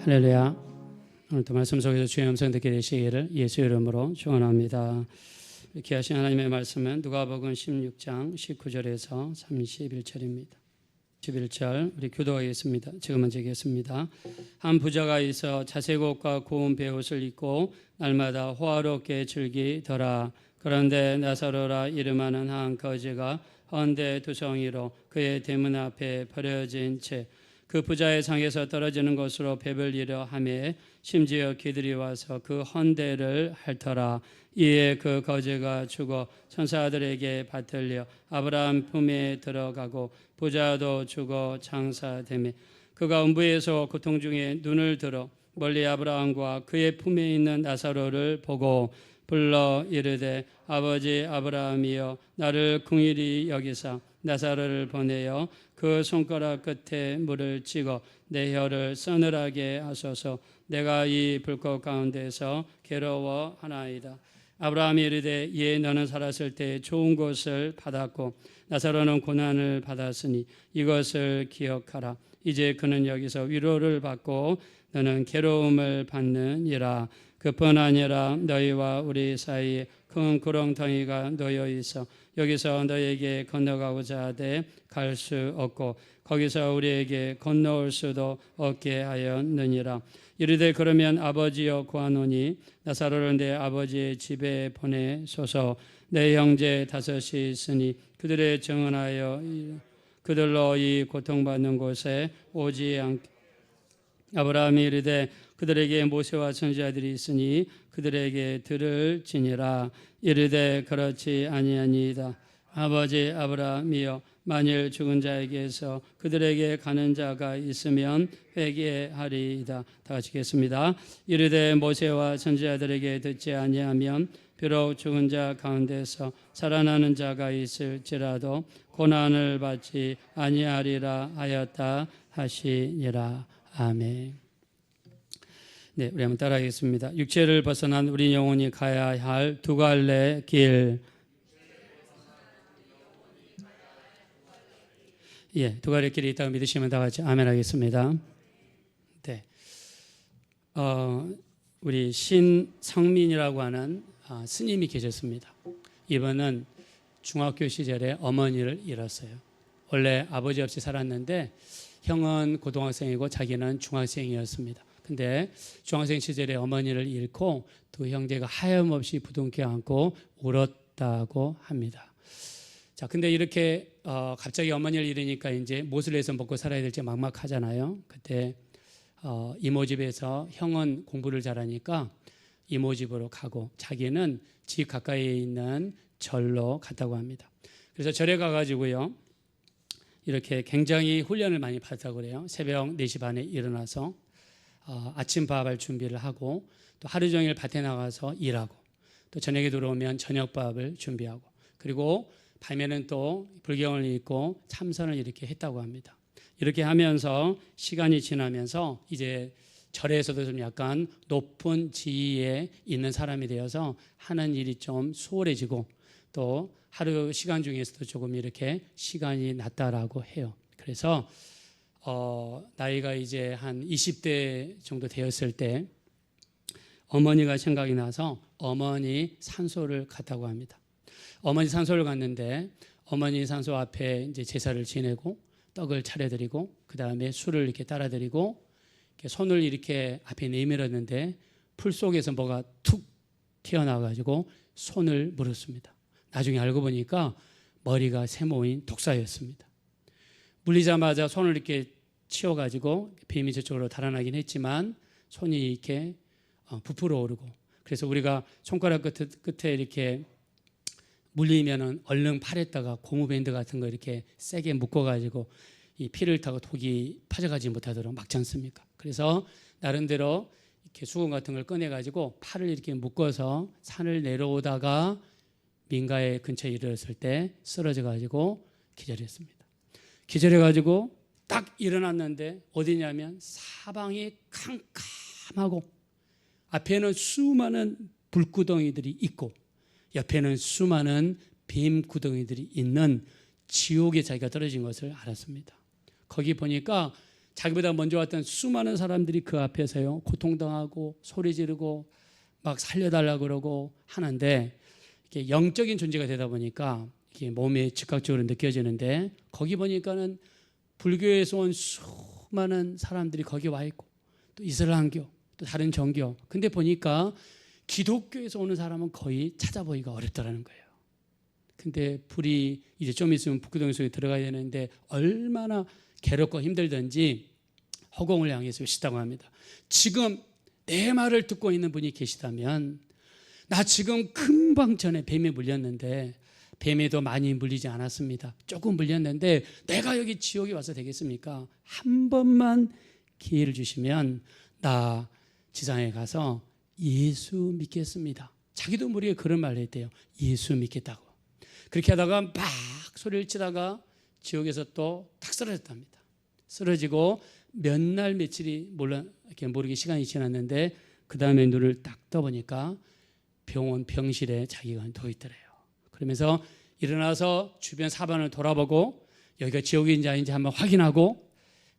할렐루야. 오늘도 말씀 속에서 주의 음성 듣게 되시기를 예수 이름으로 축원합니다. 귀하신 하나님의 말씀은 누가복음 16장 19절에서 31절입니다. 11절 우리 교도하겠습니다. 지금 먼저 읽겠습니다. 한 부자가 있어 자색 옷과 고운 베옷을 입고 날마다 호화롭게 즐기더라. 그런데 나사로라 이름하는 한 거지가 헌데 두성이로 그의 대문 앞에 버려진 채 그 부자의 상에서 떨어지는 것으로 배불리려 하매 심지어 기들이 와서 그 헌대를 핥더라. 이에 그 거지가 죽어 천사들에게 받들려 아브라함 품에 들어가고 부자도 죽어 장사되매 그가 음부에서 고통 중에 눈을 들어 멀리 아브라함과 그의 품에 있는 나사로를 보고 불러 이르되 아버지 아브라함이여 나를 긍휼히 여기사 나사로를 보내어 그 손가락 끝에 물을 찍어 내 혀를 서늘하게 하소서. 내가 이 불꽃 가운데서 괴로워하나이다. 아브라함이 이르되 예 너는 살았을 때 좋은 것을 받았고 나사로는 고난을 받았으니 이것을 기억하라. 이제 그는 여기서 위로를 받고 너는 괴로움을 받느니라. 그뿐 아니라 너희와 우리 사이에 큰 구렁텅이가 놓여 있어 여기서 너에게 건너가고자 하되 갈 수 없고 거기서 우리에게 건너올 수도 없게 하였느니라. 이르되 그러면 아버지여 구하노니 나사로를 내 아버지의 집에 보내소서. 내 형제 5이 있으니 그들의 증언하여 그들로 이 고통받는 곳에 오지 않게. 아브라함이 이르되 그들에게 모세와 선지자들이 있으니 그들에게 들을지니라. 이르되 그렇지 아니하니이다. 아버지 아브라함이여 만일 죽은 자에게서 그들에게 가는 자가 있으면 회개하리이다. 다 같이 읽겠습니다. 이르되 모세와 선지자들에게 듣지 아니하면 비록 죽은 자 가운데서 살아나는 자가 있을지라도 고난을 받지 아니하리라 하였다 하시니라. 아멘. 네, 우리 한번 따라하겠습니다. 육체를 벗어난 우리 영혼이 가야 할 두 갈래 길. 예, 두 갈래 길이 있다고 믿으시면 다 같이 아멘 하겠습니다. 네, 우리 신성민이라고 하는 스님이 계셨습니다. 이분은 중학교 시절에 어머니를 잃었어요. 원래 아버지 없이 살았는데 형은 고등학생이고 자기는 중학생이었습니다. 근데 중학생 시절에 어머니를 잃고 두 형제가 하염없이 부둥켜 안고 울었다고 합니다. 자, 근데 이렇게 갑자기 어머니를 잃으니까 이제 무엇을 해서 먹고 살아야 될지 막막하잖아요. 그때 이모 집에서 형은 공부를 잘하니까 이모 집으로 가고 자기는 집 가까이에 있는 절로 갔다고 합니다. 그래서 절에 가가지고요. 이렇게 굉장히 훈련을 많이 받았다고 그래요. 새벽 4시 반에 일어나서 아침밥을 준비를 하고 또 하루 종일 밭에 나가서 일하고 또 저녁에 들어오면 저녁밥을 준비하고 그리고 밤에는 또 불경을 읽고 참선을 이렇게 했다고 합니다. 이렇게 하면서 시간이 지나면서 이제 절에서도 좀 약간 높은 지위에 있는 사람이 되어서 하는 일이 좀 수월해지고 또 하루 시간 중에서도 조금 이렇게 시간이 났다라고 해요. 그래서 나이가 이제 한 20대 정도 되었을 때 어머니가 생각이 나서 어머니 산소를 갔다고 합니다. 어머니 산소를 갔는데 어머니 산소 앞에 이제 제사를 지내고 떡을 차려드리고 그 다음에 술을 이렇게 따라드리고 이렇게 손을 이렇게 앞에 내밀었는데 풀 속에서 뭐가 툭 튀어나와가지고 손을 물었습니다. 나중에 알고 보니까 머리가 세모인 독사였습니다. 물리자마자 손을 이렇게 치워가지고 뱀이 저쪽으로 달아나긴 했지만 손이 이렇게 부풀어 오르고 그래서 우리가 손가락 끝에 이렇게 물리면은 얼른 팔에다가 고무밴드 같은 거 이렇게 세게 묶어가지고 이 피를 타고 독이 퍼져가지 못하도록 막지 않습니까? 그래서 나름대로 이렇게 수건 같은 걸 꺼내가지고 팔을 이렇게 묶어서 산을 내려오다가 민가에 근처에 이르렀을 때 쓰러져가지고 기절했습니다. 기절해가지고 딱 일어났는데 어디냐면 사방이 캄캄하고 앞에는 수많은 불구덩이들이 있고 옆에는 수많은 뱀구덩이들이 있는 지옥에 자기가 떨어진 것을 알았습니다. 거기 보니까 자기보다 먼저 왔던 수많은 사람들이 그 앞에서요 고통당하고 소리 지르고 막 살려달라고 그러고 하는데, 이게 영적인 존재가 되다 보니까 이게 몸에 즉각적으로 느껴지는데, 거기 보니까는 불교에서 온 수많은 사람들이 거기 와 있고, 또 이슬람교, 또 다른 종교. 근데 보니까 기독교에서 오는 사람은 거의 찾아보기가 어렵다라는 거예요. 근데 불이 이제 좀 있으면 북구동 속에 들어가야 되는데 얼마나 괴롭고 힘들든지 허공을 향해서 시다고 합니다. 지금 내 말을 듣고 있는 분이 계시다면, 나 지금 금방 전에 뱀에 물렸는데, 뱀에도 많이 물리지 않았습니다. 조금 물렸는데 내가 여기 지옥에 와서 되겠습니까? 한 번만 기회를 주시면 나 지상에 가서 예수 믿겠습니다. 자기도 모르게 그런 말을 했대요. 예수 믿겠다고. 그렇게 하다가 막 소리를 치다가 지옥에서 또 탁 쓰러졌답니다. 쓰러지고 몇 날 며칠이 모르게 시간이 지났는데, 그 다음에 눈을 딱 떠보니까 병원 병실에 자기가 누워 있더래요. 그러면서 일어나서 주변 사방을 돌아보고 여기가 지옥인지 아닌지 한번 확인하고,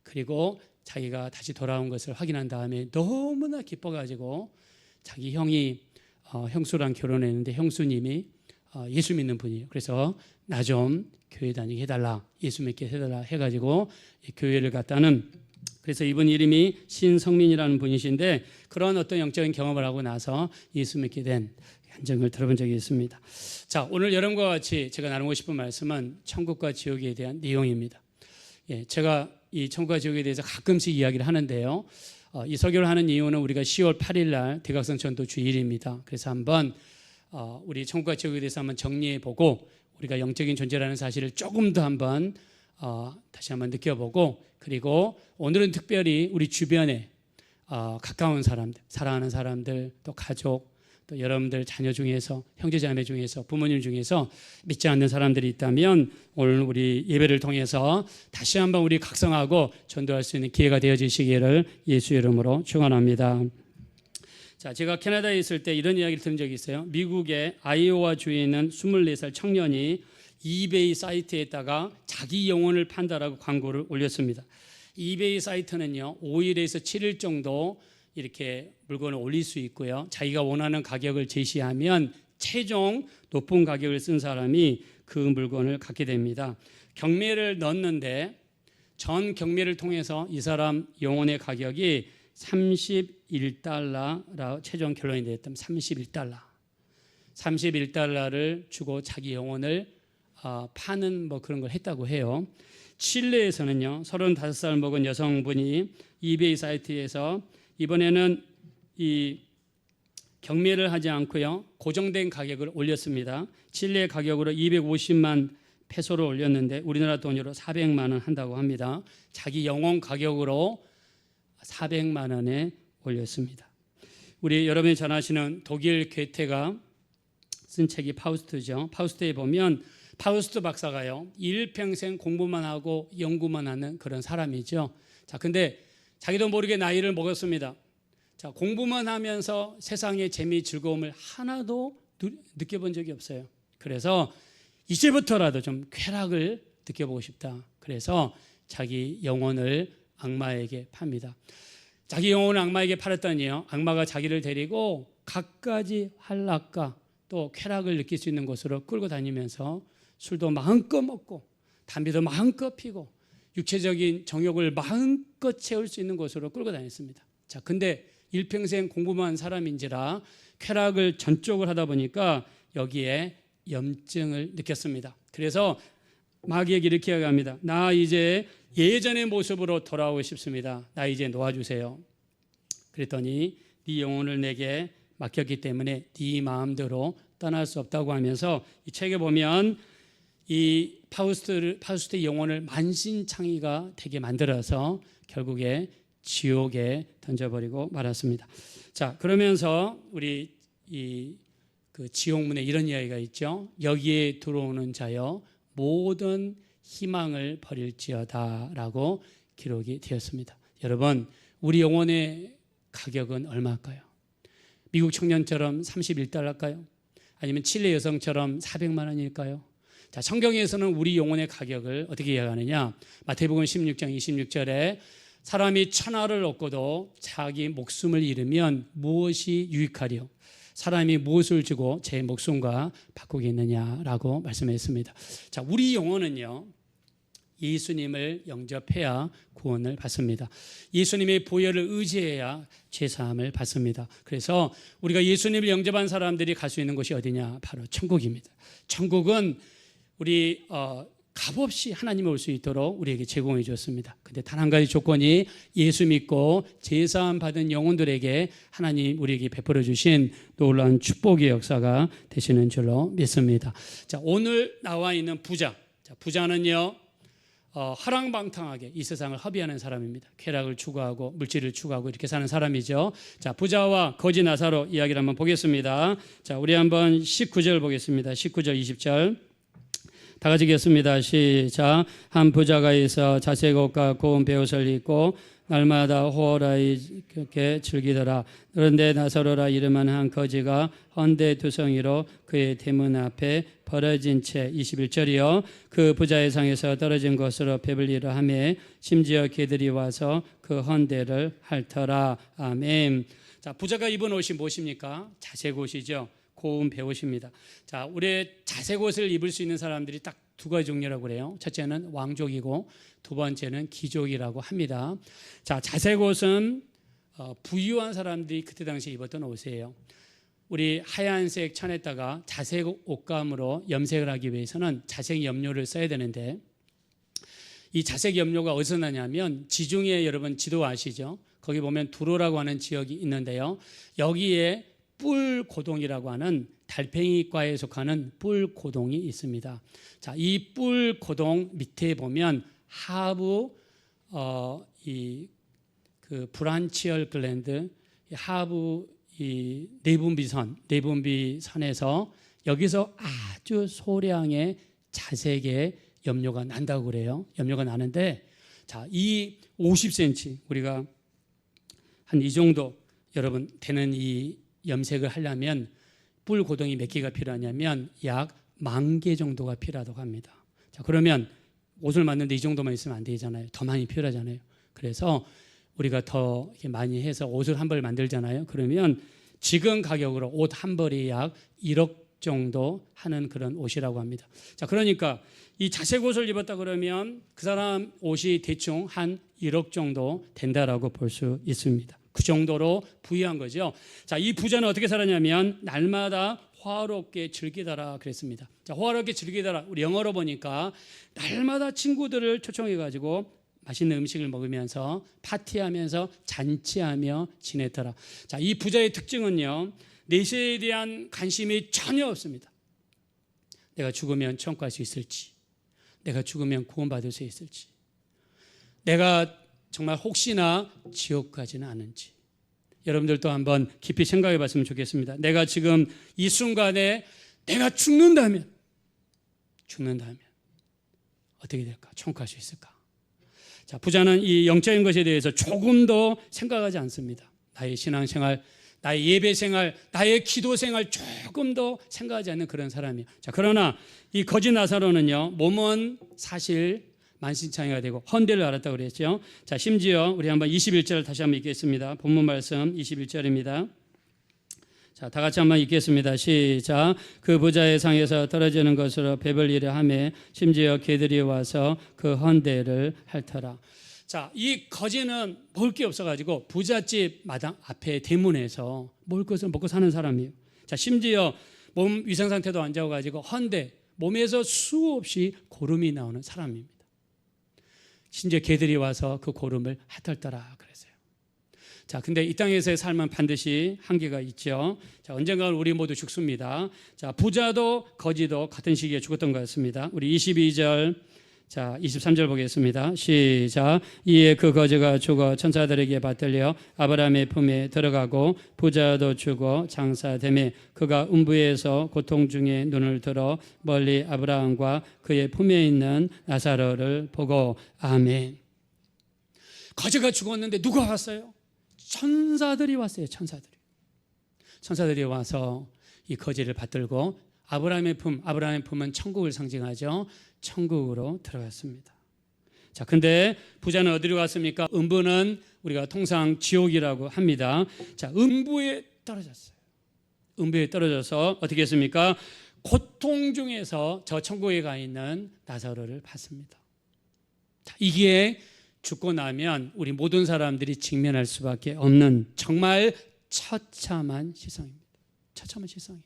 그리고 자기가 다시 돌아온 것을 확인한 다음에 너무나 기뻐가지고 자기 형이 형수랑 결혼했는데, 형수님이 예수 믿는 분이에요. 그래서 나 좀 교회 다니게 해달라, 예수 믿게 해달라 해가지고 교회를 갔다는, 그래서 이분 이름이 신성민이라는 분이신데, 그런 어떤 영적인 경험을 하고 나서 예수 믿게 된 간증을 들어본 적이 있습니다. 자, 오늘 여러분과 같이 제가 나누고 싶은 말씀은 천국과 지옥에 대한 내용입니다. 제가 이 천국과 지옥에 대해서 가끔씩 이야기를 하는데요. 이 설교를 하는 이유는 우리가 10월 8일 날 대각선 전도 주일입니다. 그래서 한번 우리 천국과 지옥에 대해서 한번 정리해 보고, 우리가 영적인 존재라는 사실을 조금 더 한번 다시 한번 느껴보고, 그리고 오늘은 특별히 우리 주변에 가까운 사람들, 사랑하는 사람들, 또 가족, 또 여러분들 자녀 중에서, 형제 자매 중에서, 부모님 중에서 믿지 않는 사람들이 있다면 오늘 우리 예배를 통해서 다시 한번 우리 각성하고 전도할 수 있는 기회가 되어지시기를 예수 이름으로 축원합니다. 자, 제가 캐나다에 있을 때 이런 이야기를 들은 적이 있어요. 미국의 아이오와 주에 있는 24살 청년이 이베이 사이트에다가 자기 영혼을 판다라고 광고를 올렸습니다. 이베이 사이트는요 5일에서 7일 정도 이렇게 물건을 올릴 수 있고요, 자기가 원하는 가격을 제시하면 최종 높은 가격을 쓴 사람이 그 물건을 갖게 됩니다. 경매를 넣었는데 전 경매를 통해서 이 사람 영혼의 가격이 31달러라고 최종 결론이 됐다면 31달러를 주고 자기 영혼을 파는 뭐 그런 걸 했다고 해요. 칠레에서는요 35살 먹은 여성분이 이베이 사이트에서 이번에는 이 경매를 하지 않고요 고정된 가격을 올렸습니다. 칠레 가격으로 250만 페소를 올렸는데 우리나라 돈으로 400만 원 한다고 합니다. 자기 영혼 가격으로 400만 원에 올렸습니다. 우리 여러분이 잘 아시는 독일 괴테가 쓴 책이 파우스트죠. 파우스트에 보면 파우스트 박사가요 일평생 공부만 하고 연구만 하는 그런 사람이죠. 자, 근데 자기도 모르게 나이를 먹었습니다. 자, 공부만 하면서 세상의 재미 즐거움을 하나도 느껴본 적이 없어요. 그래서 이제부터라도 좀 쾌락을 느껴보고 싶다. 그래서 자기 영혼을 악마에게 팝니다. 자기 영혼을 악마에게 팔았더니요 악마가 자기를 데리고 갖가지 환락과 또 쾌락을 느낄 수 있는 곳으로 끌고 다니면서 술도 마음껏 먹고 담배도 마음껏 피고 육체적인 정욕을 마음껏 채울 수 있는 곳으로 끌고 다녔습니다. 자, 근데 일평생 공부만 한 사람인지라 쾌락을 전적으로 하다 보니까 여기에 염증을 느꼈습니다. 그래서 마귀에게 이렇게 이야기합니다. 나 이제 예전의 모습으로 돌아오고 싶습니다. 나 이제 놓아주세요. 그랬더니 네 영혼을 내게 맡겼기 때문에 네 마음대로 떠날 수 없다고 하면서 이 책에 보면 이 파우스트의 영혼을 만신창이가 되게 만들어서 결국에 지옥에 던져버리고 말았습니다. 자, 그러면서 우리 그 지옥문에 이런 이야기가 있죠. 여기에 들어오는 자여 모든 희망을 버릴지어다라고 기록이 되었습니다. 여러분, 우리 영혼의 가격은 얼마일까요? 미국 청년처럼 31달러일까요? 아니면 칠레 여성처럼 400만 원일까요? 자, 성경에서는 우리 영혼의 가격을 어떻게 이야기하느냐? 마태복음 16장 26절에 사람이 천하를 얻고도 자기 목숨을 잃으면 무엇이 유익하리요? 사람이 무엇을 주고 제 목숨과 바꾸겠느냐라고 말씀했습니다. 자, 우리 영혼은요, 예수님을 영접해야 구원을 받습니다. 예수님의 보혈을 의지해야 죄사함을 받습니다. 그래서 우리가 예수님을 영접한 사람들이 갈 수 있는 곳이 어디냐? 바로 천국입니다. 천국은 우리 값없이 하나님이 올 수 있도록 우리에게 제공해 주었습니다. 근데 단 한 가지 조건이 예수 믿고 죄사함 받은 영혼들에게 하나님 우리에게 베풀어 주신 놀라운 축복의 역사가 되시는 줄로 믿습니다. 자, 오늘 나와 있는 부자. 자, 부자는요, 허랑방탕하게 이 세상을 허비하는 사람입니다. 쾌락을 추구하고 물질을 추구하고 이렇게 사는 사람이죠. 자, 부자와 거지 나사로 이야기를 한번 보겠습니다. 자, 우리 한번 19절 보겠습니다. 19절 20절 다 같이 읽겠습니다. 시작. 한 부자가 있어 자색 옷과 고운 베옷을 입고 날마다 호호라이게 즐기더라. 그런데 나사로라 이름하는 한 거지가 헌데 두성이로 그의 대문 앞에 벌어진 채 21절이요. 그 부자의 상에서 떨어진 것으로 배불리라 하며 심지어 개들이 와서 그 헌데를 핥더라. 아멘. 자, 부자가 입은 옷이 무엇입니까? 자색 옷이죠. 고운 베옷입니다. 자, 우리 자색 옷을 입을 수 있는 사람들이 딱 두 가지 종류라고 그래요. 첫째는 왕족이고 두 번째는 귀족이라고 합니다. 자, 자색 옷은 부유한 사람들이 그때 당시에 입었던 옷이에요. 우리 하얀색 천에다가 자색 옷감으로 염색을 하기 위해서는 자색 염료를 써야 되는데, 이 자색 염료가 어디서 나냐면 지중해, 여러분 지도 아시죠? 거기 보면 두로라고 하는 지역이 있는데요. 여기에 뿔고동이라고 하는 달팽이과에 속하는 뿔고동이 있습니다. 자, 이 뿔고동 밑에 보면 하부 그 브란치얼 글랜드, 하부 이 내분비선에서 여기서 아주 소량의 자색의 염료가 난다고 그래요. 염료가 나는데, 자, 이 50cm 우리가 한 이 정도 여러분 되는 이 염색을 하려면 뿔 고동이 몇 개가 필요하냐면 약 10,000개 정도가 필요하다고 합니다. 자, 그러면 옷을 만드는데 이 정도만 있으면 안 되잖아요. 더 많이 필요하잖아요. 그래서 우리가 더 이렇게 많이 해서 옷을 한 벌 만들잖아요. 그러면 지금 가격으로 옷 한 벌이 약 1억 정도 하는 그런 옷이라고 합니다. 자, 그러니까 이 자색 옷을 입었다 그러면 그 사람 옷이 대충 한 1억 정도 된다라고 볼 수 있습니다. 그 정도로 부유한 거죠. 자, 이 부자는 어떻게 살았냐면 날마다 화롭게 즐기더라 그랬습니다. 자, 화롭게 즐기더라. 우리 영어로 보니까 날마다 친구들을 초청해 가지고 맛있는 음식을 먹으면서 파티하면서 잔치하며 지냈더라. 자, 이 부자의 특징은요, 내세에 대한 관심이 전혀 없습니다. 내가 죽으면 천국 갈 수 있을지, 내가 죽으면 구원받을 수 있을지, 내가 정말 혹시나 지옥 가지는 않은지, 여러분들도 한번 깊이 생각해 봤으면 좋겠습니다. 내가 지금 이 순간에 내가 죽는다면 어떻게 될까? 천국 갈 수 있을까? 자, 부자는 이 영적인 것에 대해서 조금도 생각하지 않습니다. 나의 신앙생활, 나의 예배생활, 나의 기도생활 조금도 생각하지 않는 그런 사람이에요. 자, 그러나 이 거지 나사로는요, 몸은 사실 만신창이가 되고 헌데를 알았다고 그랬죠. 자, 심지어 우리 한번 21절 다시 한번 읽겠습니다. 본문 말씀 21절입니다. 자, 다 같이 한번 읽겠습니다. 시작. 그 부자의 상에서 떨어지는 것으로 배불리려 하며 심지어 개들이 와서 그 헌데를 핥더라. 자, 이 거지는 먹을 게 없어가지고 부잣집 마당 앞에 대문에서 먹을 것을 먹고 사는 사람이에요. 자, 심지어 몸 위생 상태도 안 좋아가지고 헌데 몸에서 수없이 고름이 나오는 사람입니다. 심지어 개들이 와서 그 고름을 핥았더라 그랬어요. 자, 근데 이 땅에서의 삶은 반드시 한계가 있죠. 자, 언젠가 우리 모두 죽습니다. 자, 부자도 거지도 같은 시기에 죽었던 것 같습니다. 우리 22절, 자, 23절 보겠습니다. 시작. 이에 그 거지가 죽어 천사들에게 받들려 아브라함의 품에 들어가고 부자도 죽어 장사되매 그가 음부에서 고통 중에 눈을 들어 멀리 아브라함과 그의 품에 있는 나사로를 보고. 아멘. 거지가 죽었는데 누가 왔어요? 천사들이 왔어요. 천사들이 와서 이 거지를 받들고 아브라함의 품은 천국을 상징하죠. 천국으로 들어갔습니다. 자, 근데 부자는 어디로 갔습니까? 음부는 우리가 통상 지옥이라고 합니다. 자, 음부에 떨어졌어요. 음부에 떨어져서 어떻게 했습니까? 고통 중에서 저 천국에 가 있는 나사로를 봤습니다. 자, 이게 죽고 나면 우리 모든 사람들이 직면할 수밖에 없는 정말 처참한 시상입니다. 처참한 시상이에요.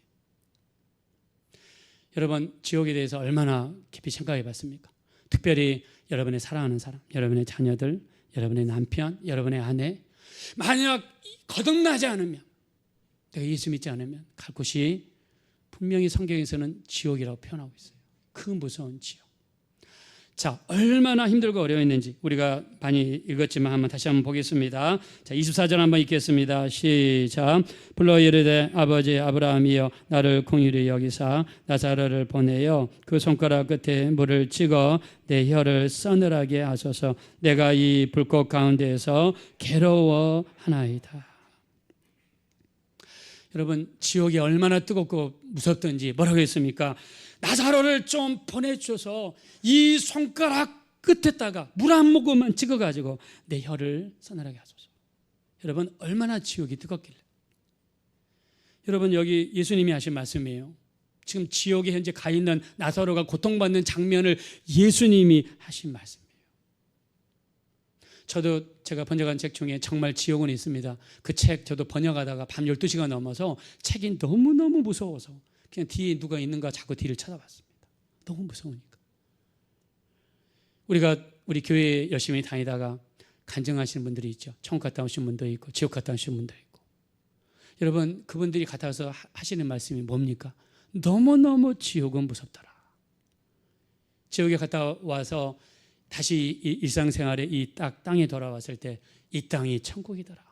여러분, 지옥에 대해서 얼마나 깊이 생각해 봤습니까? 특별히 여러분의 사랑하는 사람, 여러분의 자녀들, 여러분의 남편, 여러분의 아내, 만약 거듭나지 않으면, 내가 예수 믿지 않으면 갈 곳이 분명히 성경에서는 지옥이라고 표현하고 있어요. 그 무서운 지옥. 자, 얼마나 힘들고 어려웠는지 우리가 많이 읽었지만 한번 다시 한번 보겠습니다. 자, 24절 한번 읽겠습니다. 시작. 불러 이르되 아버지 아브라함이여 나를 긍휼히 여기사 나사로를 보내어 그 손가락 끝에 물을 찍어 내 혀를 서늘하게 하소서. 내가 이 불꽃 가운데에서 괴로워하나이다. 여러분, 지옥이 얼마나 뜨겁고 무섭던지 뭐라고 했습니까? 나사로를 좀 보내줘서 이 손가락 끝에다가 물 한 모금만 찍어가지고 내 혀를 서늘하게 하소서. 여러분, 얼마나 지옥이 뜨겁길래. 여러분, 여기 예수님이 하신 말씀이에요. 지금 지옥에 현재 가 있는 나사로가 고통받는 장면을 예수님이 하신 말씀이에요. 저도 제가 번역한 책 중에 정말 지옥은 있습니다. 그 책 저도 번역하다가 밤 12시가 넘어서 책이 너무너무 무서워서 그냥 뒤에 누가 있는가 자꾸 뒤를 찾아봤습니다. 너무 무서우니까. 우리 교회 열심히 다니다가 간증하시는 분들이 있죠. 천국 갔다 오신 분도 있고 지옥 갔다 오신 분도 있고. 여러분, 그분들이 갔다 와서 하시는 말씀이 뭡니까? 너무너무 지옥은 무섭더라. 지옥에 갔다 와서 다시 일상생활에 이 땅에 돌아왔을 때 이 땅이 천국이더라.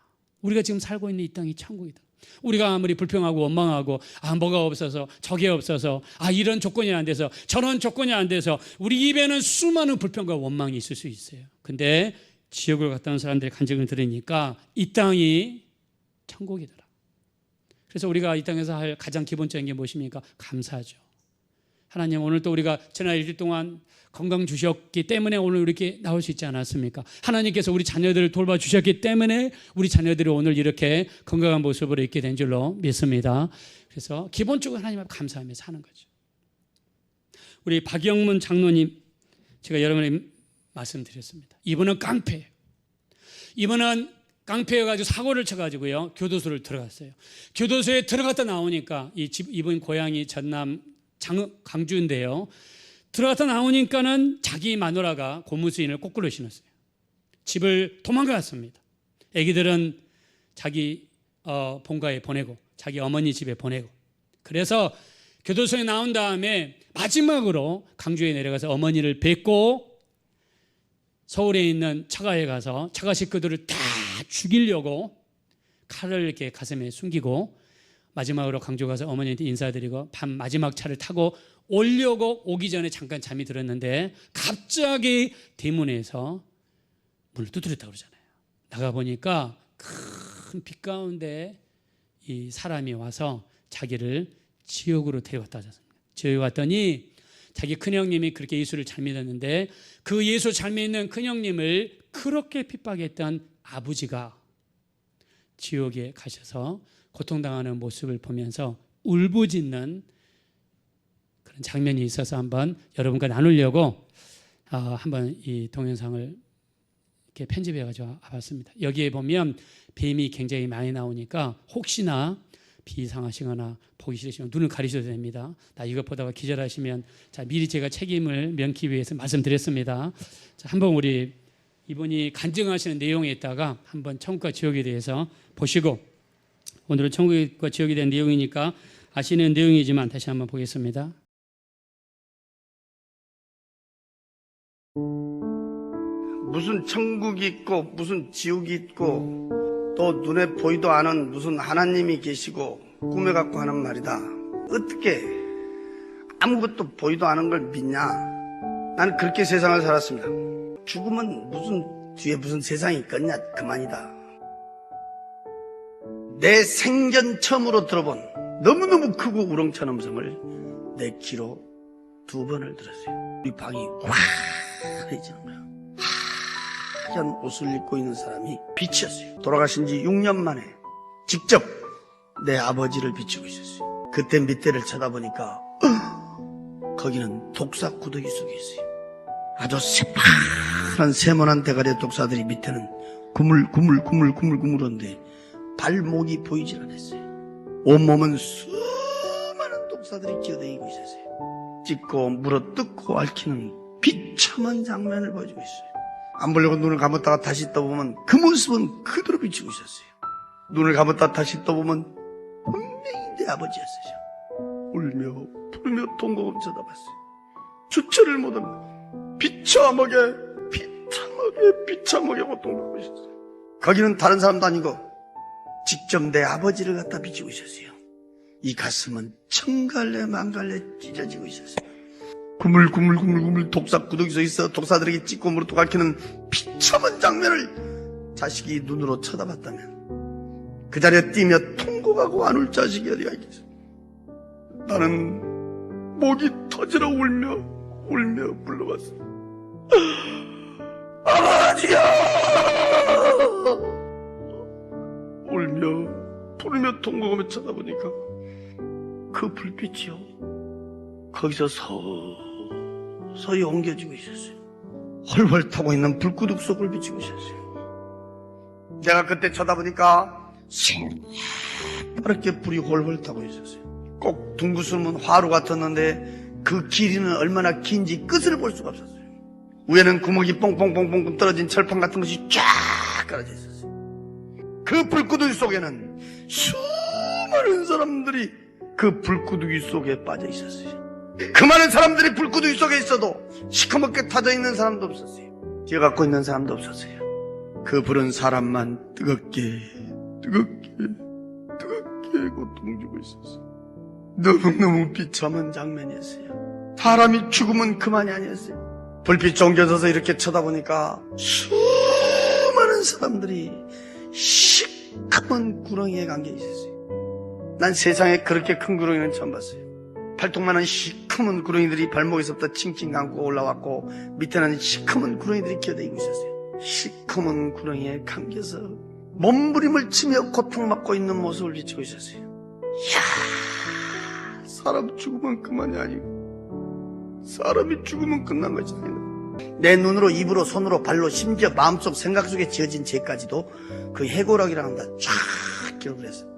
우리가 지금 살고 있는 이 땅이 천국이다. 우리가 아무리 불평하고 원망하고 뭐가 없어서 저게 없어서 이런 조건이 안 돼서 저런 조건이 안 돼서 우리 입에는 수많은 불평과 원망이 있을 수 있어요. 근데 지옥을 갔다 온 사람들의 간증을 들으니까 이 땅이 천국이더라. 그래서 우리가 이 땅에서 할 가장 기본적인 게 무엇입니까? 감사하죠. 하나님, 오늘 또 우리가 지난 일주일 동안 건강 주셨기 때문에 오늘 이렇게 나올 수 있지 않았습니까? 하나님께서 우리 자녀들을 돌봐주셨기 때문에 우리 자녀들이 오늘 이렇게 건강한 모습으로 있게 된 줄로 믿습니다. 그래서 기본적으로 하나님 앞에 감사하며 사는 거죠. 우리 박영문 장로님, 제가 여러분에게 말씀드렸습니다. 이분은 깡패예요. 이분은 깡패여가지고 사고를 쳐가지고요 교도소를 들어갔어요. 교도소에 들어갔다 나오니까 이분 고향이 전남 강주인데요. 들어갔다 나오니까는 자기 마누라가 고무수인을 거꾸로 신었어요. 집을 도망갔습니다. 애기들은 자기 본가에 보내고 자기 어머니 집에 보내고. 그래서 교도소에 나온 다음에 마지막으로 강주에 내려가서 어머니를 뵙고 서울에 있는 처가에 가서 처가 식구들을 다 죽이려고 칼을 이렇게 가슴에 숨기고 마지막으로 강주 가서 어머니한테 인사드리고 밤 마지막 차를 타고 오려고 오기 전에 잠깐 잠이 들었는데 갑자기 대문에서 문을 두드렸다고 그러잖아요. 나가보니까 큰 빛 가운데 이 사람이 와서 자기를 지옥으로 데려갔다 하셨습니다. 지옥에 왔더니 자기 큰형님이 그렇게 예수를 잘 믿었는데 그 예수 잘 믿는 큰형님을 그렇게 핍박했던 아버지가 지옥에 가셔서 고통당하는 모습을 보면서 울부짖는 그런 장면이 있어서 한번 여러분과 나누려고 한번 이 동영상을 이렇게 편집해가지고 와봤습니다. 여기에 보면 뱀이 굉장히 많이 나오니까 혹시나 비상하시거나 보기 싫으시면 눈을 가리셔도 됩니다. 나 이거 보다가 기절하시면 자, 미리 제가 책임을 면키 위해서 말씀드렸습니다. 자, 한번 우리 이분이 간증하시는 내용에 있다가 한번 천국과 지옥에 대해서 보시고 오늘은 천국과 지옥에 대한 내용이니까 아시는 내용이지만 다시 한번 보겠습니다. 무슨 천국이 있고 무슨 지옥이 있고 또 눈에 보이도 않은 무슨 하나님이 계시고 꿈에 갖고 하는 말이다. 어떻게 아무것도 보이도 않은 걸 믿냐? 나는 그렇게 세상을 살았습니다. 죽으면 뒤에 무슨 세상이 있겠냐? 그만이다. 내 생전 처음으로 들어본 너무너무 크고 우렁찬 음성을 내 귀로 2번을 들었어요. 우리 방이 화해지는 거야. 하얀 옷을 입고 있는 사람이 빛이었어요. 돌아가신 지 6년 만에 직접 내 아버지를 비추고 있었어요. 그때 밑에를 쳐다보니까 거기는 독사 구더기 속에 있어요. 아주 새파란 세모난 대가리의 독사들이 밑에는 구물구물한데 발목이 보이질 않았어요. 온몸은 수많은 독사들이 기어다니고 있었어요. 찢고 물어뜯고 앓히는 비참한 장면을 보여주고 있어요. 안 보려고 눈을 감았다가 다시 떠보면 그 모습은 그대로 비치고 있었어요. 눈을 감았다가 다시 떠보면 분명히 내 아버지였어요. 울며 부르며 통곡을 쳐다봤어요. 주체를 못한 비참하게 고통받고 있었어요. 거기는 다른 사람도 아니고 직접 내 아버지를 갖다 비치고 있었어요. 이 가슴은 천갈래 만갈래 찢어지고 있었어요. 구물구물 독사 구더기 속에 있어 독사들에게 찢고 물어 앓히는 비참한 장면을 자식이 눈으로 쳐다봤다면 그 자리에 뛰며 통곡하고 안 울 자식이 어디가 있겠어. 나는 목이 터지러 울며 불러봤어. 아버지야! 울며 부르며 통곡하며 쳐다보니까 그 불빛이요 거기서 서서히 옮겨지고 있었어요. 훨훨 타고 있는 불구둑 속을 비치고 있었어요. 내가 그때 쳐다보니까 새파랗게 불이 훨훨 타고 있었어요. 꼭 둥그스름은 화로 같았는데 그 길이는 얼마나 긴지 끝을 볼 수가 없었어요. 위에는 구멍이 뽕뽕뽕뽕 떨어진 철판 같은 것이 쫙 깔아져 있었어요. 그 불구덩이 속에는 수많은 사람들이 그 불구덩이 속에 빠져 있었어요. 그 많은 사람들이 불구덩이 속에 있어도 시커멓게 타져 있는 사람도 없었어요. 뛰어갖고 있는 사람도 없었어요. 그 불은 사람만 뜨겁게 고통 주고 있었어요. 너무너무 비참한 장면이었어요. 사람이 죽으면 그만이 아니었어요. 불빛 옮겨져서 이렇게 쳐다보니까 수많은 사람들이 시커먼 구렁이에 감겨 있었어요. 난 세상에 그렇게 큰 구렁이는 처음 봤어요. 팔뚝만한 시커먼 구렁이들이 발목에서부터 칭칭 감고 올라왔고 밑에는 시커먼 구렁이들이 기어다니고 있었어요. 시커먼 구렁이에 감겨서 몸부림을 치며 고통받고 있는 모습을 비추고 있었어요. 이야, 사람 죽으면 그만이 아니고 사람이 죽으면 끝난 것이 아니다. 내 눈으로 입으로 손으로 발로 심지어 마음속 생각 속에 지어진 죄까지도 그 해고락이라는 다 쫙 기록을 했어요.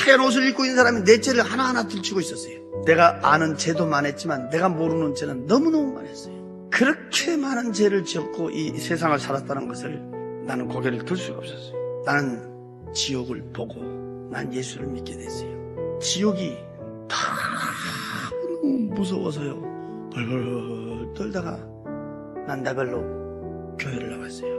하얀 옷을 입고 있는 사람이 내 죄를 하나하나 들추고 있었어요. 내가 아는 죄도 많았지만 내가 모르는 죄는 너무너무 많았어요. 그렇게 많은 죄를 지었고 이 세상을 살았다는 것을 나는 고개를 들 수가 없었어요. 나는 지옥을 보고 난 예수를 믿게 됐어요. 지옥이 너무 무서워서요. 벌벌 떨다가 난 나발로 교회를 나갔어요.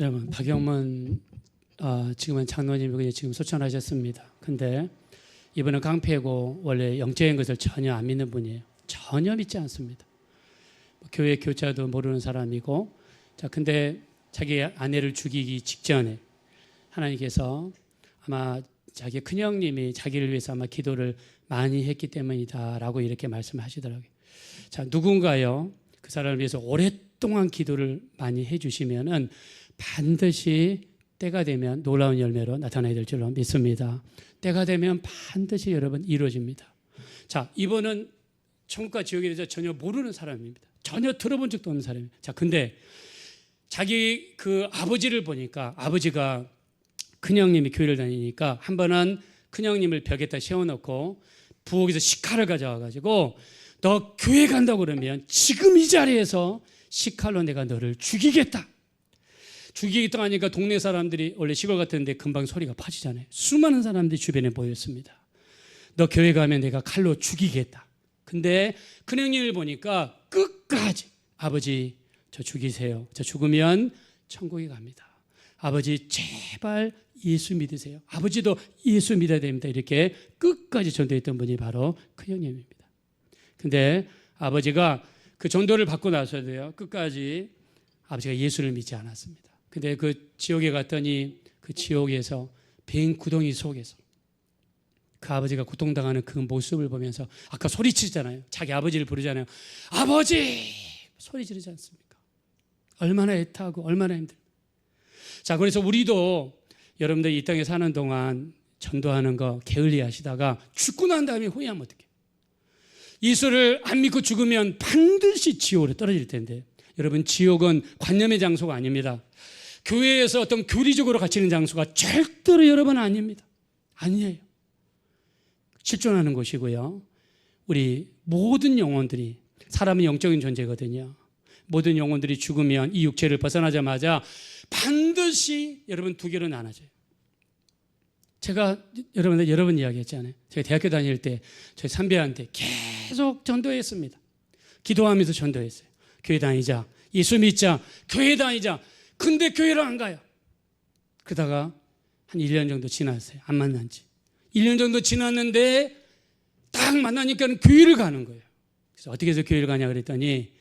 여러분, 박영문 지금은 장로님이 지금 소천하셨습니다. 근데 이분은 깡패고 원래 영적인 것을 전혀 안 믿는 분이에요. 전혀 믿지 않습니다. 교회 교자도 모르는 사람이고, 자, 근데 자기 아내를 죽이기 직전에 하나님께서 아마 자기 큰형님이 자기를 위해서 아마 기도를 많이 했기 때문이다라고 이렇게 말씀하시더라고요. 자, 누군가요 그 사람을 위해서 오랫동안 기도를 많이 해주시면은 반드시 때가 되면 놀라운 열매로 나타나야 될 줄로 믿습니다. 때가 되면 반드시 여러분 이루어집니다. 자, 이분은 천국과 지옥에 대해서 전혀 모르는 사람입니다. 전혀 들어본 적도 없는 사람입니다. 자, 근데 자기 그 아버지를 보니까 아버지가 큰형님이 교회를 다니니까 한 번은 큰형님을 벽에다 세워놓고 부엌에서 식칼을 가져와가지고 너 교회 간다고 그러면 지금 이 자리에서 식칼로 내가 너를 죽이겠다. 죽이겠다 하니까 동네 사람들이 원래 시골 같은데 금방 소리가 퍼지잖아요. 수많은 사람들이 주변에 모였습니다. 너 교회 가면 내가 칼로 죽이겠다. 근데 큰형님을 보니까 끝까지 아버지 저 죽이세요. 저 죽으면 천국에 갑니다. 아버지 제발 예수 믿으세요. 아버지도 예수 믿어야 됩니다. 이렇게 끝까지 전도했던 분이 바로 큰형님입니다. 근데 아버지가 그 전도를 받고 나서도요 끝까지 아버지가 예수를 믿지 않았습니다. 근데 그 지옥에 갔더니 그 지옥에서 뱅 구덩이 속에서 그 아버지가 고통당하는 그 모습을 보면서 아까 소리치잖아요. 자기 아버지를 부르잖아요. 아버지! 소리 지르지 않습니까? 얼마나 애타고 얼마나 힘들어요. 자, 그래서 우리도 여러분들 이 땅에 사는 동안 전도하는 거 게을리 하시다가 죽고 난 다음에 후회하면 어떡해요? 예수를 안 믿고 죽으면 반드시 지옥으로 떨어질 텐데, 여러분, 지옥은 관념의 장소가 아닙니다. 교회에서 어떤 교리적으로 갇히는 장소가 절대로 여러분 아닙니다. 아니에요. 실존하는 곳이고요. 우리 모든 영혼들이, 사람은 영적인 존재거든요. 모든 영혼들이 죽으면 이 육체를 벗어나자마자 반드시 여러분 두 개로 나눠져요. 제가 여러분들 여러 번 이야기했잖아요. 제가 대학교 다닐 때 저희 선배한테 계속 전도했습니다. 기도하면서 전도했어요. 교회 다니자, 예수 믿자, 교회 다니자. 근데 교회를 안 가요. 그러다가 한 1년 정도 지났어요. 안 만난 지 1년 정도 지났는데 딱 만나니까 교회를 가는 거예요. 그래서 어떻게 해서 교회를 가냐 그랬더니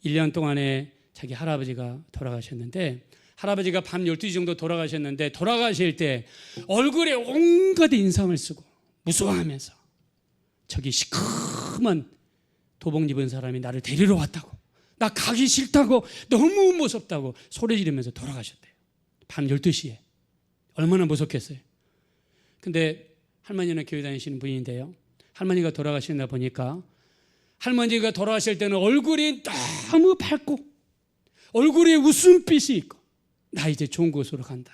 1년 동안에 자기 할아버지가 돌아가셨는데, 할아버지가 밤 12시 정도 돌아가셨는데, 돌아가실 때 얼굴에 온갖 인상을 쓰고 무서워하면서 저기 시커먼 도복 입은 사람이 나를 데리러 왔다고, 나 가기 싫다고, 너무 무섭다고 소리 지르면서 돌아가셨대요. 밤 12시에. 얼마나 무섭겠어요. 근데 할머니는 교회 다니시는 분인데요, 할머니가 돌아가시나 보니까 할머니가 돌아가실 때는 얼굴이 너무 밝고 얼굴에 웃음빛이 있고, 나 이제 좋은 곳으로 간다,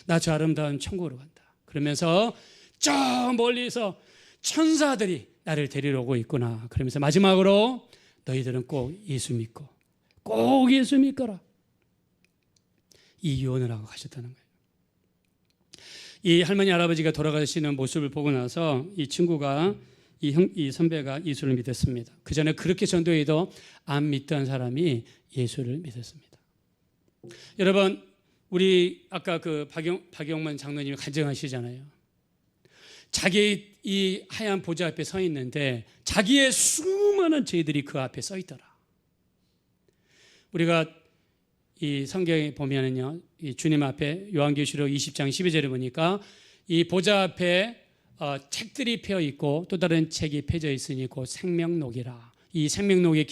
나 저 아름다운 천국으로 간다 그러면서 저 멀리서 천사들이 나를 데리러 오고 있구나 그러면서 마지막으로 너희들은 꼭 예수 믿고 꼭 예수 믿거라, 이 유언을 하고 가셨다는 거예요. 이 할머니 할아버지가 돌아가시는 모습을 보고 나서 이 친구가 이 선배가 예수를 믿었습니다. 그 전에 그렇게 전도해도 안 믿던 사람이 예수를 믿었습니다. 여러분, 우리 아까 그 박영만 장로님이 간증하시잖아요. 자기 이 하얀 보좌 앞에 서 있는데 자기의 수많은 죄들이 그 앞에 서 있더라. 우리가 이 성경에 보면은요, 이 주님 앞에 요한계시록 20장 12절에 보니까 이 보좌 앞에 책들이 펴 있고 또 다른 책이 펴져 있으니 곧 생명록이라. 이 생명록에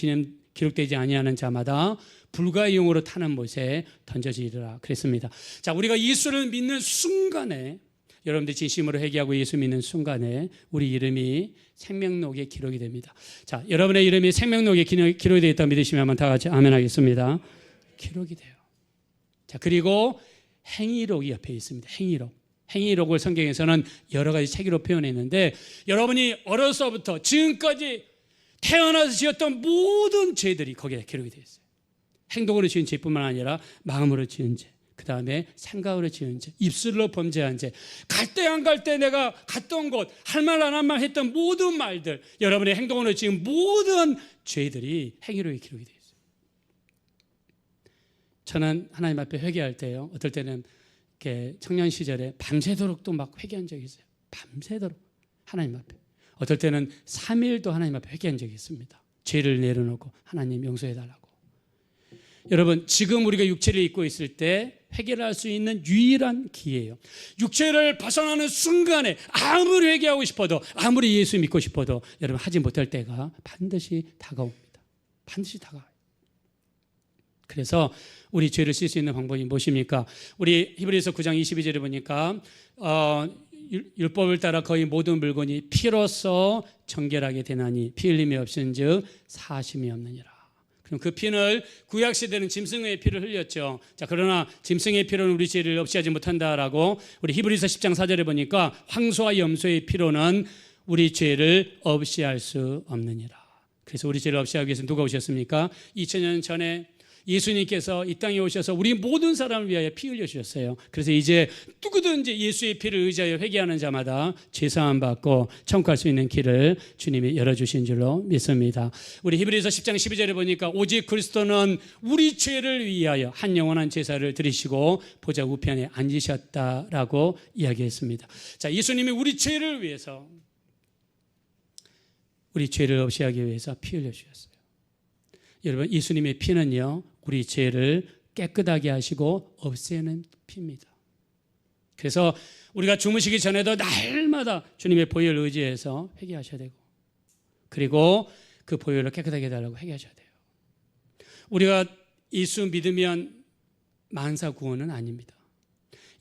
기록되지 아니하는 자마다 불가의 용으로 타는 못에 던져지리라 그랬습니다. 자, 우리가 예수를 믿는 순간에, 여러분들 진심으로 회개하고 예수 믿는 순간에 우리 이름이 생명록에 기록이 됩니다. 자, 여러분의 이름이 생명록에 기록이 되어 있다고 믿으시면 한번 다 같이 아멘 하겠습니다. 기록이 돼요. 자, 그리고 행위록이 옆에 있습니다. 행위록을 성경에서는 여러 가지 책으로 표현했는데, 여러분이 어려서부터 지금까지 태어나서 지었던 모든 죄들이 거기에 기록이 되어 있어요. 행동으로 지은 죄뿐만 아니라 마음으로 지은 죄, 그 다음에 생각으로 지은 죄, 입술로 범죄한 죄, 갈 때 안 갈 때 내가 갔던 곳, 할 말 안 한 말 했던 모든 말들, 여러분의 행동으로 지은 모든 죄들이 행위록에 기록이 되어 있어요. 저는 하나님 앞에 회개할 때요, 어떨 때는 이렇게 청년 시절에 밤새도록도 막 회개한 적이 있어요. 밤새도록 하나님 앞에. 어떨 때는 3일도 하나님 앞에 회개한 적이 있습니다. 죄를 내려놓고 하나님 용서해달라고. 여러분, 지금 우리가 육체를 입고 있을 때 회개를 할 수 있는 유일한 기회예요. 육체를 벗어나는 순간에 아무리 회개하고 싶어도, 아무리 예수 믿고 싶어도 여러분 하지 못할 때가 반드시 다가옵니다. 반드시 다가와요. 그래서 우리 죄를 씻을 수 있는 방법이 무엇입니까? 우리 히브리서 9장 22절에 보니까 율법을 따라 거의 모든 물건이 피로써 정결하게 되나니 피 흘림이 없은즉 사심이 없느니라. 그럼 그 피는 구약 시대는 짐승의 피를 흘렸죠. 자, 그러나 짐승의 피로는 우리 죄를 없이 하지 못한다라고 우리 히브리서 10장 4절에 보니까 황소와 염소의 피로는 우리 죄를 없이 할 수 없느니라. 그래서 우리 죄를 없이 하기 위해서 누가 오셨습니까? 2000년 전에 예수님께서 이 땅에 오셔서 우리 모든 사람을 위하여 피 흘려 주셨어요. 그래서 이제 누구든지 예수의 피를 의지하여 회개하는 자마다 죄사함 받고 천국 갈 수 있는 길을 주님이 열어주신 줄로 믿습니다. 우리 히브리서 10장 12절에 보니까 오직 그리스도는 우리 죄를 위하여 한 영원한 제사를 드리시고 보좌 우편에 앉으셨다라고 이야기했습니다. 자, 예수님이 우리 죄를 위해서, 우리 죄를 없이 하기 위해서 피 흘려 주셨어요. 여러분, 예수님의 피는요, 우리 죄를 깨끗하게 하시고 없애는 피입니다. 그래서 우리가 주무시기 전에도 날마다 주님의 보혈을 의지해서 회개하셔야 되고, 그리고 그 보혈을 깨끗하게 해달라고 회개하셔야 돼요. 우리가 예수 믿으면 만사 구원은 아닙니다.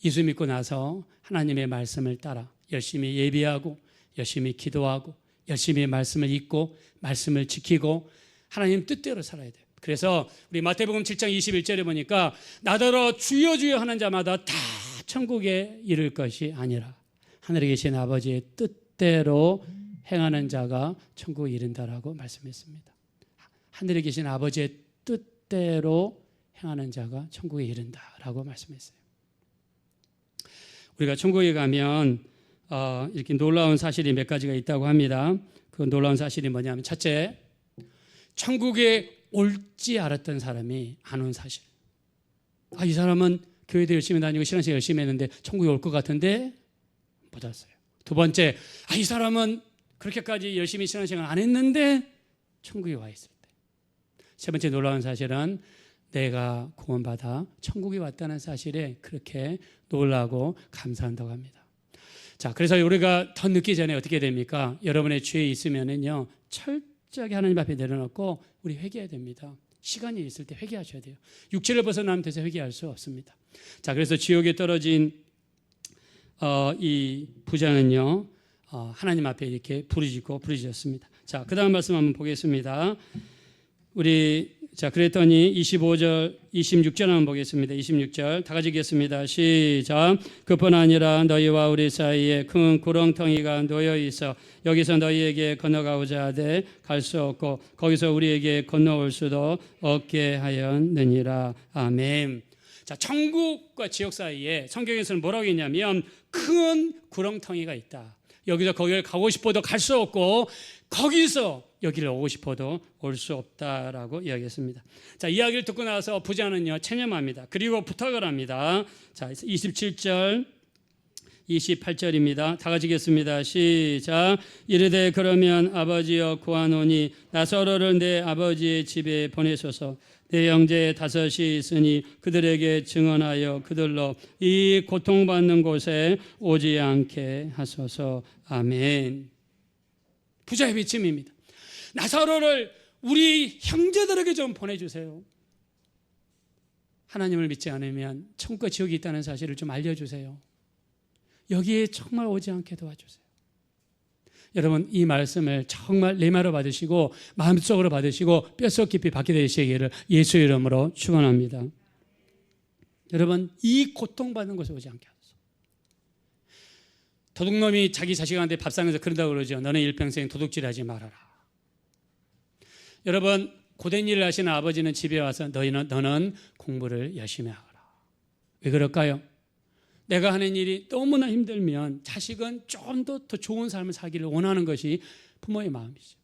예수 믿고 나서 하나님의 말씀을 따라 열심히 예배하고, 열심히 기도하고, 열심히 말씀을 읽고, 말씀을 지키고, 하나님 뜻대로 살아야 돼요. 그래서 우리 마태복음 7장 21절에 보니까 나더러 주여 주여 하는 자마다 다 천국에 이를 것이 아니라 하늘에 계신 아버지의 뜻대로 행하는 자가 천국에 이른다라고 말씀했습니다. 하늘에 계신 아버지의 뜻대로 행하는 자가 천국에 이른다라고 말씀했어요. 우리가 천국에 가면 이렇게 놀라운 사실이 몇 가지가 있다고 합니다. 그 놀라운 사실이 뭐냐면, 첫째, 천국에 올지 알았던 사람이 안 온 사실. 이 사람은 교회도 열심히 다니고 신앙생활 열심히 했는데 천국에 올 것 같은데 못 왔어요. 두 번째, 이 사람은 그렇게까지 열심히 신앙생활 안 했는데 천국에 와 있을 때. 세 번째 놀라운 사실은 내가 구원받아 천국에 왔다는 사실에 그렇게 놀라고 감사한다고 합니다. 자, 그래서 우리가 더 늦기 전에 어떻게 됩니까? 여러분의 죄에 있으면은요, 철저하게 하나님 앞에 내려놓고 우리 회개해야 됩니다. 시간이 있을 때 회개하셔야 돼요. 육체를 벗어나면 돼서 회개할 수 없습니다. 자, 그래서 지옥에 떨어진 이 부자는요, 하나님 앞에 이렇게 부르짖었습니다. 자, 그 다음 말씀 한번 보겠습니다. 그랬더니 25절, 26절 한번 보겠습니다. 26절 다 같이 읽겠습니다. 시작. 그뿐 아니라 너희와 우리 사이에 큰 구렁텅이가 놓여 있어 여기서 너희에게 건너가고자 하되 갈 수 없고 거기서 우리에게 건너올 수도 없게 하였느니라. 아멘. 자, 천국과 지옥 사이에 성경에서는 뭐라고 했냐면 큰 구렁텅이가 있다. 여기서 거기를 가고 싶어도 갈 수 없고 거기서 여기를 오고 싶어도 올 수 없다라고 이야기했습니다. 자, 이야기를 듣고 나서 부자는요, 체념합니다. 그리고 부탁을 합니다. 자, 27절 28절입니다. 다 같이 읽겠습니다. 시작. 이르되 그러면 아버지여 구하노니 나사로를 내 아버지의 집에 보내소서. 내 형제 5이 있으니 그들에게 증언하여 그들로 이 고통받는 곳에 오지 않게 하소서. 아멘. 부자의 외침입니다. 나사로를 우리 형제들에게 좀 보내주세요. 하나님을 믿지 않으면 천국과 지옥이 있다는 사실을 좀 알려주세요. 여기에 정말 오지 않게 도와주세요. 여러분, 이 말씀을 정말 레마로 받으시고 마음속으로 받으시고 뼛속 깊이 받게 되시기를 예수의 이름으로 축원합니다. 여러분, 이 고통받는 곳에 오지 않게 하소서. 도둑놈이 자기 자식한테 밥상에서 그런다고 그러죠. 너는 일평생 도둑질하지 말아라. 여러분, 고된 일을 하시는 아버지는 집에 와서 너는 공부를 열심히 하거라. 왜 그럴까요? 내가 하는 일이 너무나 힘들면 자식은 좀 더 좋은 삶을 살기를 원하는 것이 부모의 마음이죠.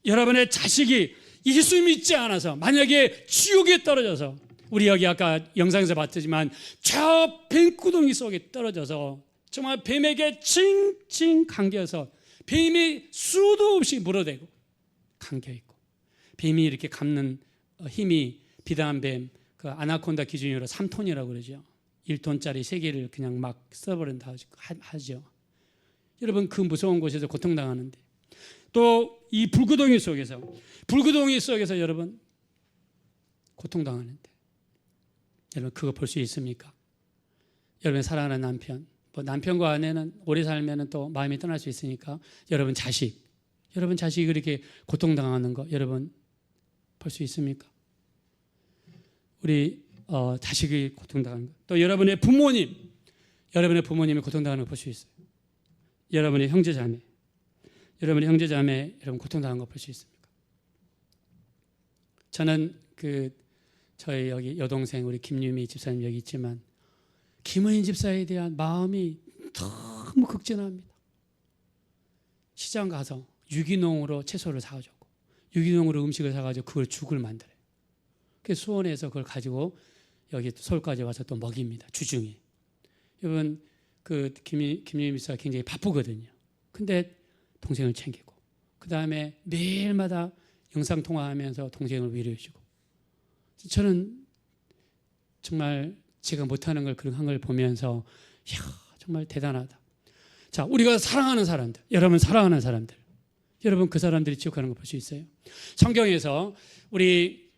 여러분의 자식이 예수 믿지 않아서 만약에 지옥에 떨어져서, 우리 여기 아까 영상에서 봤지만 저 뱀구덩이 속에 떨어져서 정말 뱀에게 칭칭 감겨서 뱀이 수도 없이 물어대고 감겨있고, 뱀이 이렇게 감는 힘이 비단한 뱀, 그 아나콘다 기준으로 3톤이라고 그러죠. 1톤짜리 3개를 그냥 막 써버린다 하죠. 여러분, 그 무서운 곳에서 고통당하는데, 또 이 불구덩이 속에서 여러분 고통당하는데, 여러분 그거 볼 수 있습니까? 여러분 사랑하는 남편, 남편과 아내는 오래 살면 또 마음이 떠날 수 있으니까 여러분 자식이 그렇게 고통당하는 거 여러분 볼 수 있습니까? 우리 자식이 고통당하는 거, 또 여러분의 부모님이 고통당하는 거 볼 수 있어요. 여러분의 형제자매 여러분 고통당하는 거 볼 수 있습니까? 저는 저희 여기 여동생 우리 김유미 집사님 여기 있지만 김의인 집사에 대한 마음이 너무 극진합니다. 시장 가서 유기농으로 채소를 사가지고 유기농으로 음식을 사가지고 그걸 죽을 만들어요. 그래서 수원에서 그걸 가지고 여기 서울까지 와서 또 먹입니다. 주중에. 여러분, 김유미 집사가 굉장히 바쁘거든요. 근데 동생을 챙기고, 그 다음에 매일마다 영상통화하면서 동생을 위로해주고, 저는 정말 제가 못하는 걸 그런 걸 보면서 이야, 정말 대단하다. 자, 우리가 사랑하는 사람들, 여러분 사랑하는 사람들, 여러분 그 사람들이 지옥 가는 거 볼 수 있어요? 성경에서 우리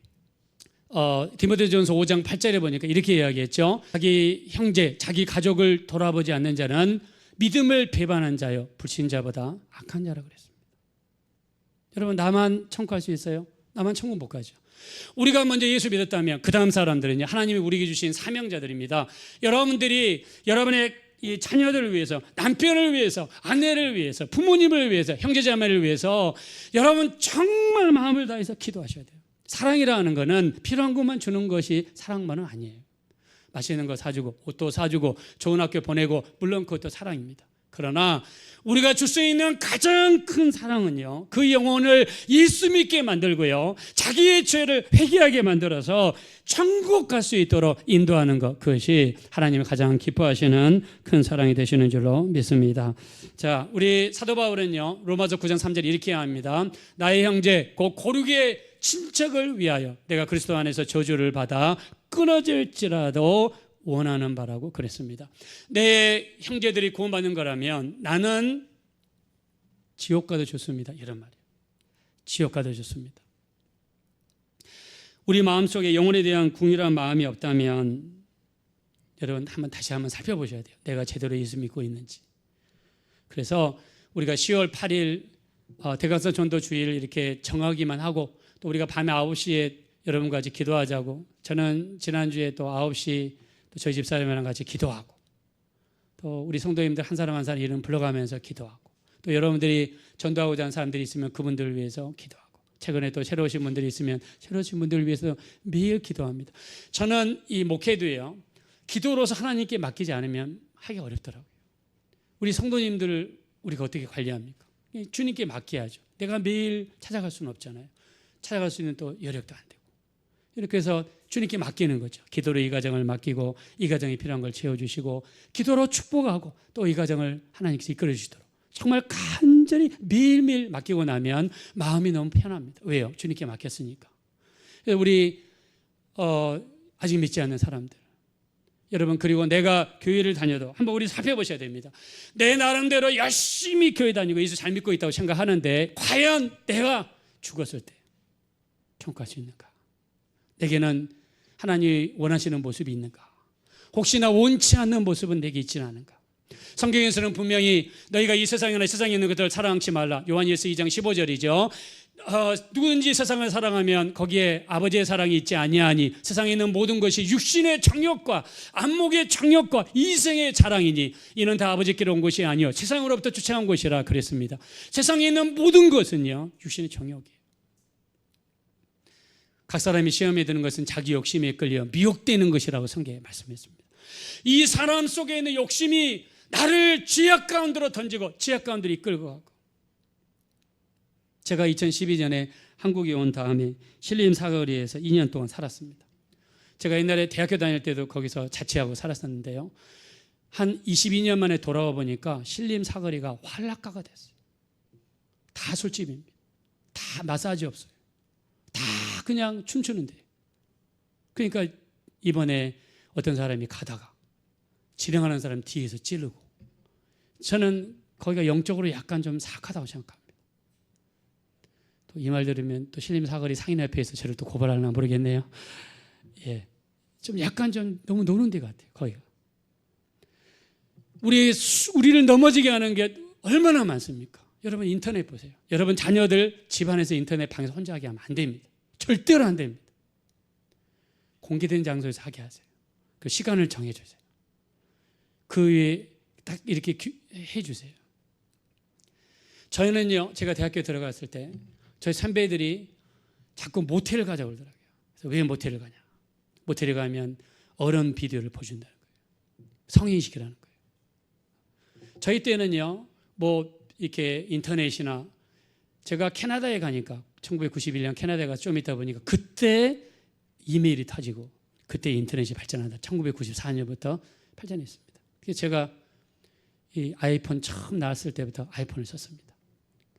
디모데전서 5장 8절에 보니까 이렇게 이야기했죠. 자기 형제, 자기 가족을 돌아보지 않는 자는 믿음을 배반한 자요 불신자보다 악한 자라 그랬습니다. 여러분 나만 천국 갈 수 있어요? 나만 천국 못 가죠. 우리가 먼저 예수 믿었다면 그 다음 사람들은요, 하나님이 우리에게 주신 사명자들입니다. 여러분들이 여러분의 이 자녀들을 위해서, 남편을 위해서, 아내를 위해서, 부모님을 위해서, 형제자매를 위해서 여러분 정말 마음을 다해서 기도하셔야 돼요. 사랑이라는 것은 필요한 것만 주는 것이 사랑만은 아니에요. 맛있는 거 사주고 옷도 사주고 좋은 학교 보내고 물론 그것도 사랑입니다. 그러나 우리가 줄 수 있는 가장 큰 사랑은요, 그 영혼을 예수 믿게 만들고요, 자기의 죄를 회개하게 만들어서 천국 갈 수 있도록 인도하는 것, 그것이 하나님이 가장 기뻐하시는 큰 사랑이 되시는 줄로 믿습니다. 자, 우리 사도 바울은요 로마서 9장 3절 이렇게 합니다. 나의 형제 곧 고르게 친척을 위하여 내가 그리스도 안에서 저주를 받아 끊어질지라도 원하는 바라고 그랬습니다. 내 형제들이 구원받는 거라면 나는 지옥 가도 좋습니다. 이런 말이에요. 지옥 가도 좋습니다. 우리 마음속에 영혼에 대한 궁일한 마음이 없다면 여러분 다시 한번 살펴보셔야 돼요. 내가 제대로 예수 믿고 있는지. 그래서 우리가 10월 8일 대각선 전도 주일 이렇게 정하기만 하고, 또 우리가 밤에 9시에 여러분과 같이 기도하자고, 저는 지난주에 또 9시 또 저희 집사람이랑 같이 기도하고, 또 우리 성도님들 한 사람 한 사람 이름 불러가면서 기도하고, 또 여러분들이 전도하고자 하는 사람들이 있으면 그분들을 위해서 기도하고, 최근에 또 새로 오신 분들이 있으면 새로 오신 분들을 위해서 매일 기도합니다. 저는 이 목회도요, 기도로서 하나님께 맡기지 않으면 하기 어렵더라고요. 우리 성도님들을 우리가 어떻게 관리합니까? 주님께 맡겨야죠. 내가 매일 찾아갈 수는 없잖아요. 찾아갈 수 있는 또 여력도 안 되고. 이렇게 해서 주님께 맡기는 거죠. 기도로 이 가정을 맡기고, 이 가정이 필요한 걸 채워주시고, 기도로 축복하고, 또 이 가정을 하나님께서 이끌어 주시도록 정말 간절히 매일매일 맡기고 나면 마음이 너무 편합니다. 왜요? 주님께 맡겼으니까. 우리 아직 믿지 않는 사람들, 여러분, 그리고 내가 교회를 다녀도 한번 우리 살펴보셔야 됩니다. 내 나름대로 열심히 교회 다니고 예수 잘 믿고 있다고 생각하는데, 과연 내가 죽었을 때 천국 갈 수 있는가? 내게는 하나님이 원하시는 모습이 있는가? 혹시나 원치 않는 모습은 내게 있지는 않은가? 성경에서는 분명히 너희가 이 세상이나 세상에 있는 것들을 사랑하지 말라, 요한일서 2장 15절이죠. 누구든지 세상을 사랑하면 거기에 아버지의 사랑이 있지 아니하니 세상에 있는 모든 것이 육신의 정욕과 안목의 정욕과 이생의 자랑이니 이는 다 아버지께로 온 것이 아니요 세상으로부터 주체한 것이라 그랬습니다. 세상에 있는 모든 것은요 육신의 정욕이에요. 각 사람이 시험에 드는 것은 자기 욕심에 끌려 미혹되는 것이라고 성경에 말씀했습니다. 이 사람 속에 있는 욕심이 나를 죄악 가운데로 던지고 죄악 가운데로 이끌고 가고, 제가 2012년에 한국에 온 다음에 신림 사거리에서 2년 동안 살았습니다. 제가 옛날에 대학교 다닐 때도 거기서 자취하고 살았었는데요, 한 22년 만에 돌아와 보니까 신림 사거리가 활락가가 됐어요. 다 술집입니다. 다 마사지 없어요. 다 그냥 춤추는데. 그러니까 이번에 어떤 사람이 가다가 진행하는 사람 뒤에서 찌르고, 저는 거기가 영적으로 약간 좀 사악하다고 생각합니다. 또 이 말 들으면 또 신림 사거리 상인협회에서 저를 또 고발하려나 모르겠네요. 예, 좀 약간 좀 너무 노는 데 같아요. 거기가 우리를 넘어지게 하는 게 얼마나 많습니까? 여러분 인터넷 보세요. 여러분 자녀들 집안에서 인터넷 방에서 혼자 하게 하면 안 됩니다. 절대로 안 됩니다. 공개된 장소에서 하게 하세요. 그 시간을 정해주세요. 그 위에 딱 이렇게 해주세요. 저희는요, 제가 대학교 들어갔을 때 저희 선배들이 자꾸 모텔을 가자고 그러더라고요. 그래서 왜 모텔을 가냐? 모텔에 가면 어른 비디오를 보여준다는 거예요. 성인식이라는 거예요. 저희 때는요, 뭐 이렇게 인터넷이나, 제가 캐나다에 가니까 1991년 캐나다에 가서 좀 있다 보니까 그때 이메일이 터지고 그때 인터넷이 발전하다 1994년부터 발전했습니다. 그래서 제가 이 아이폰 처음 나왔을 때부터 아이폰을 썼습니다.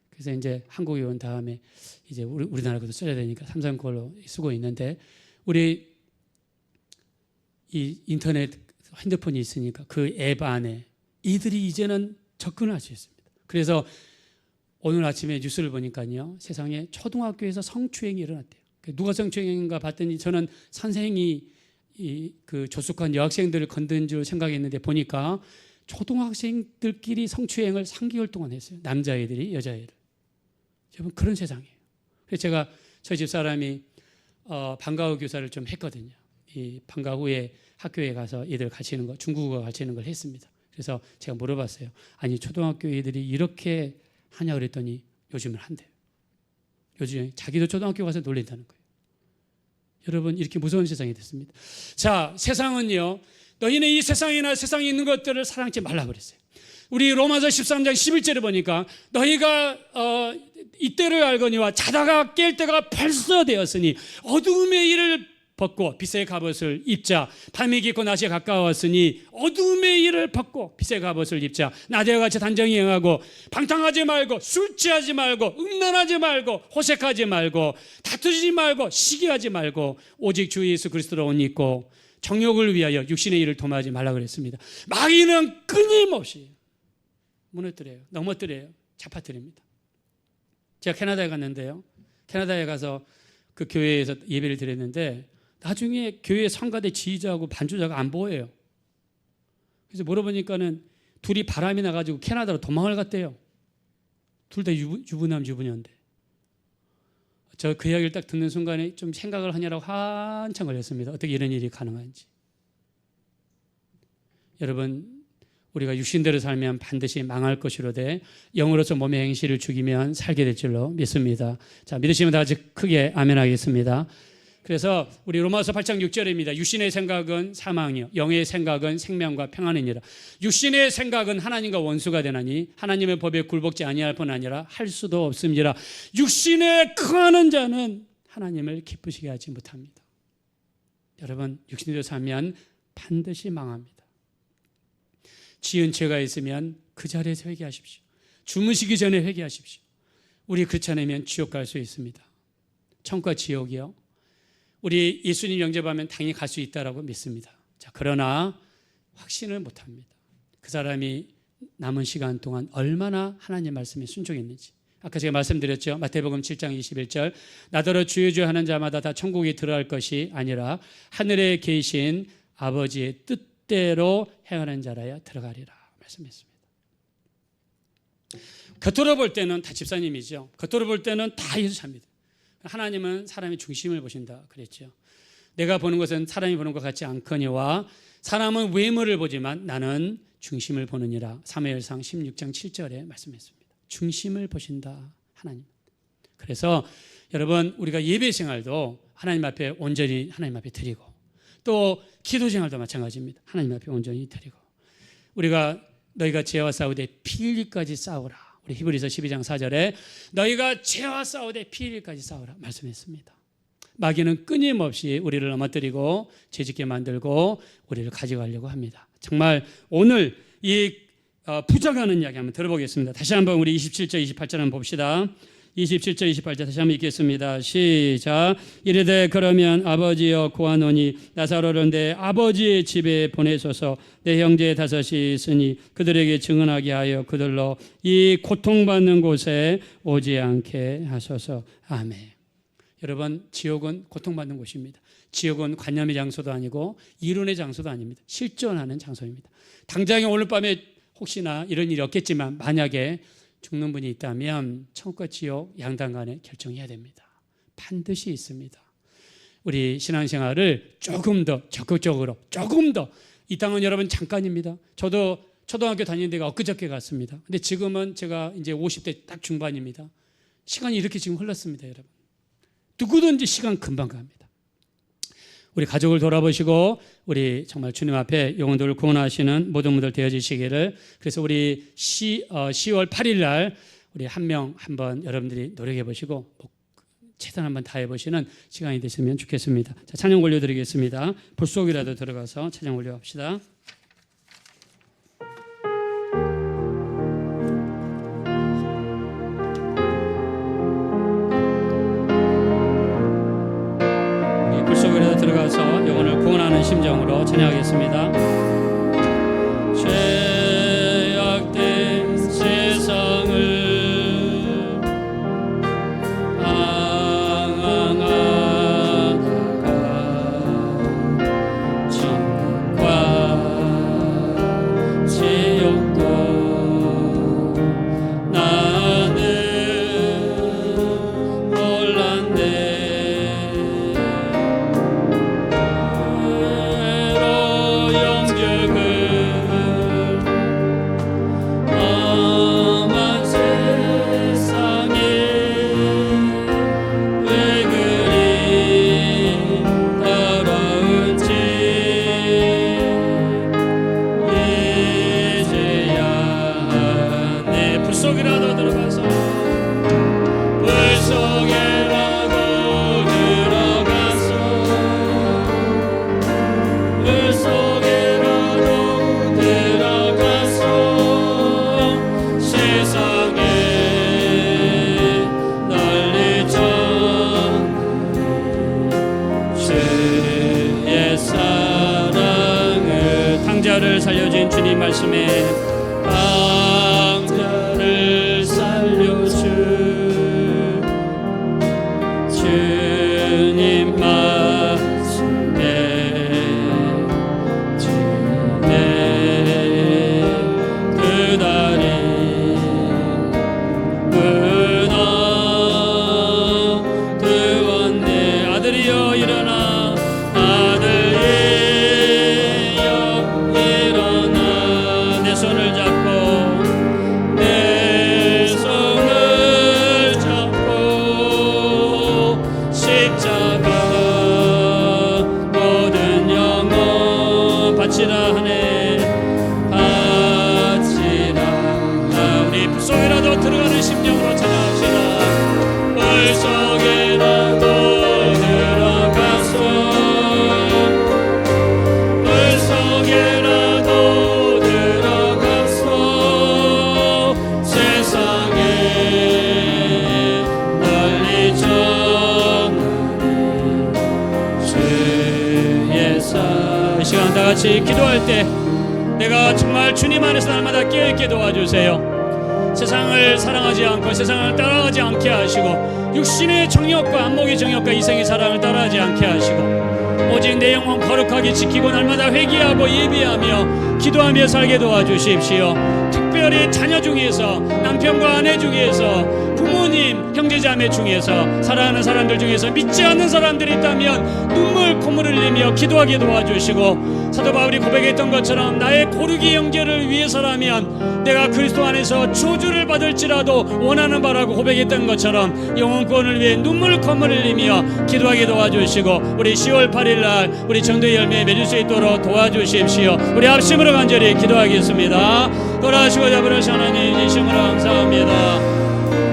그래서 이제 한국에 온 다음에 이제 우리나라 것도 써야 되니까 삼성 걸로 쓰고 있는데, 우리 이 인터넷 핸드폰이 있으니까 그 앱 안에 이들이 이제는 접근할 수 있습니다. 그래서 오늘 아침에 뉴스를 보니까요, 세상에 초등학교에서 성추행이 일어났대요. 누가 성추행인가 봤더니 저는 선생이 그 조숙한 여학생들을 건든 줄 생각했는데 보니까 초등학생들끼리 성추행을 3개월 동안 했어요. 남자애들이 여자애를. 여러분, 그런 세상이에요. 그래서 제가 저희 집사람이 방과 후 교사를 좀 했거든요. 이 방과 후에 학교에 가서 애들 가르치는 거, 중국어 가르치는 걸 했습니다. 그래서 제가 물어봤어요. 아니, 초등학교 애들이 이렇게 하냐 그랬더니 요즘은 한대요. 요즘 자기도 초등학교 가서 놀린다는 거예요. 여러분, 이렇게 무서운 세상이 됐습니다. 자, 세상은요, 너희는 이 세상이나 세상에 있는 것들을 사랑하지 말라 그랬어요. 우리 로마서 13장 11절에 보니까 너희가 이때를 알거니와 자다가 깰 때가 벌써 되었으니 어두움의 일을 벗고 빛의 갑옷을 입자. 밤이 깊고 낮이 가까웠으니 어두움의 일을 벗고 빛의 갑옷을 입자. 낮에와 같이 단정히 행하고 방탕하지 말고 술 취하지 말고 음란하지 말고 호색하지 말고 다투지 말고 시기하지 말고 오직 주 예수 그리스도로 옷 입고 정욕을 위하여 육신의 일을 도모하지 말라 그랬습니다. 마귀는 끊임없이 무너뜨려요. 넘어뜨려요. 잡아뜨립니다. 제가 캐나다에 갔는데요. 캐나다에 가서 그 교회에서 예배를 드렸는데 나중에 교회 성가대 지휘자하고 반주자가 안 보여요. 그래서 물어보니까는 둘이 바람이 나가지고 캐나다로 도망을 갔대요. 둘 다 유부남 유부녀인데. 저 그 이야기를 딱 듣는 순간에 좀 생각을 하냐라고 한참 걸렸습니다. 어떻게 이런 일이 가능한지. 여러분, 우리가 육신대로 살면 반드시 망할 것이로되 영으로서 몸의 행실을 죽이면 살게 될 줄로 믿습니다. 자, 믿으시면 다 같이 크게 아멘 하겠습니다. 그래서 우리 로마서 8장 6절입니다. 육신의 생각은 사망이요 영의 생각은 생명과 평안이니라. 육신의 생각은 하나님과 원수가 되나니 하나님의 법에 굴복지 아니할 뿐 아니라 할 수도 없습니다. 육신에 거하는 자는 하나님을 기쁘시게 하지 못합니다. 여러분, 육신대로 살면 반드시 망합니다. 지은 죄가 있으면 그 자리에서 회개하십시오. 주무시기 전에 회개하십시오. 우리 그렇지 않으면 지옥 갈 수 있습니다. 천국과 지옥이요, 우리 예수님 영접하면 당연히 갈 수 있다라고 믿습니다. 자, 그러나 확신을 못합니다. 그 사람이 남은 시간 동안 얼마나 하나님 말씀에 순종했는지. 아까 제가 말씀드렸죠. 마태복음 7장 21절 나더러 주여 주여 하는 자마다 다 천국에 들어갈 것이 아니라 하늘에 계신 아버지의 뜻대로 행하는 자라야 들어가리라 말씀했습니다. 겉으로 볼 때는 다 집사님이죠. 겉으로 볼 때는 다 예수자입니다. 하나님은 사람의 중심을 보신다 그랬죠. 내가 보는 것은 사람이 보는 것 같지 않거니와 사람은 외모를 보지만 나는 중심을 보느니라. 사무엘상 16장 7절에 말씀했습니다. 중심을 보신다 하나님. 그래서 여러분, 우리가 예배 생활도 하나님 앞에 온전히 하나님 앞에 드리고 또 기도 생활도 마찬가지입니다. 하나님 앞에 온전히 드리고 우리가 너희가 죄와 싸우되 피 흘리기까지 싸우라. 우리 히브리서 12장 4절에 너희가 죄와 싸우되 피 흘리기까지 싸우라 말씀했습니다. 마귀는 끊임없이 우리를 넘어뜨리고 죄짓게 만들고 우리를 가져가려고 합니다. 정말 오늘 이 부정하는 이야기 한번 들어보겠습니다. 다시 한번 우리 27절 28절 한번 봅시다. 27절 28절 다시 한번 읽겠습니다. 시작. 이르되 그러면 아버지여 구하노니 나사로를 내 아버지의 집에 보내소서. 내 형제 다섯이 있으니 그들에게 증언하게 하여 그들로 이 고통받는 곳에 오지 않게 하소서. 아멘. 여러분, 지옥은 고통받는 곳입니다. 지옥은 관념의 장소도 아니고 이론의 장소도 아닙니다. 실존하는 장소입니다. 당장에 오늘 밤에 혹시나 이런 일이 없겠지만 만약에 죽는 분이 있다면 천국과 지옥 양당 간에 결정해야 됩니다. 반드시 있습니다. 우리 신앙생활을 조금 더 적극적으로 조금 더, 이 땅은 여러분 잠깐입니다. 저도 초등학교 다니는 데가 엊그저께 갔습니다. 근데 지금은 제가 이제 50대 딱 중반입니다. 시간이 이렇게 지금 흘렀습니다. 여러분, 누구든지 시간 금방 갑니다. 우리 가족을 돌아보시고 우리 정말 주님 앞에 영혼들을 구원하시는 모든 분들 되어지시기를. 그래서 우리 10월 8일 날 우리 한 명 한번 여러분들이 노력해 보시고 최선 한번 다해 보시는 시간이 되시면 좋겠습니다. 자, 찬양 올려드리겠습니다. 불 속이라도 들어가서 찬양 올려합시다. 들어가서 돌아가서 영혼을 구원하는 심정으로 찬양하겠습니다. 죄악된 세상을 방황하다가 지옥과 지옥도 나는 몰랐네. 외로 영적을 험한 세상에 왜 그리 더러운지 이제야 내 불 속이라도 들어가서 불 속에라도 들어가서 불 속에라도 들어가서 세상에 널리 전하리 주의 사랑을 탕자를 살려준 주님 말씀에 탕자를 살려준 주님 말씀에 주내 그 다리 무너뜨웠네. 아들이여 일어나 아들이여 일어나 내 손을 잡고 내 손을 잡고 십자가 모든 영혼 바치라 하네. 바치라. 우리 불 속에라도 들어가는 심령으로 찬양합시다. 불 속에라도 들어가서 불 속에라도 들어가서 세상에 널리 전하리 주의 사. 이 시간 다 같이 기도할 때 내가 정말 주님 안에서 날마다 깨어있게 도와주세요. 세상을 사랑하지 않고 세상을 따라가지 않게 하시고 육신의 정욕과 안목의 정욕과 이생의 사랑을 따라하지 않게 하시고 오직 내 영혼 거룩하게 지키고 날마다 회개하고 예비하며 기도하며 살게 도와주십시오. 특별히 자녀 중에서 남편과 아내 중에서 부모님 형제자매 중에서 사랑하는 사람들 중에서 믿지 않는 사람들이 있다면 눈물 콧물을 흘리며 기도하게 도와주시고 사도 바울이 고백했던 것처럼 나의 고르기 영제를 위해서라면 내가 그리스도 안에서 저주를 받을지라도 원하는 바라고 고백했던 것처럼 영혼권을 위해 눈물 콧물을 흘리며 기도하게 도와주시고 우리 10월 8일날 우리 전도의 열매 맺을 수 있도록 도와주십시오. 우리 합심으로 간절히 기도하겠습니다. 거라하시고 잡으라시 하나님 이심으로 감사합니다.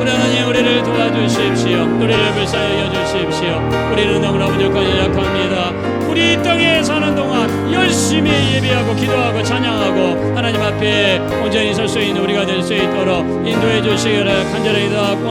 우리 하나님 우리를 도와주십시오. 우리를 불쌍히 여주십시오. 우리는 너무나 부족하고 약합니다. 우리 이 땅에 사는 동안 열심히 예배하고 기도하고 찬양하고 하나님 앞에 온전히 설 수 있는 우리가 될 수 있도록 인도해 주시기를 간절히 기도하고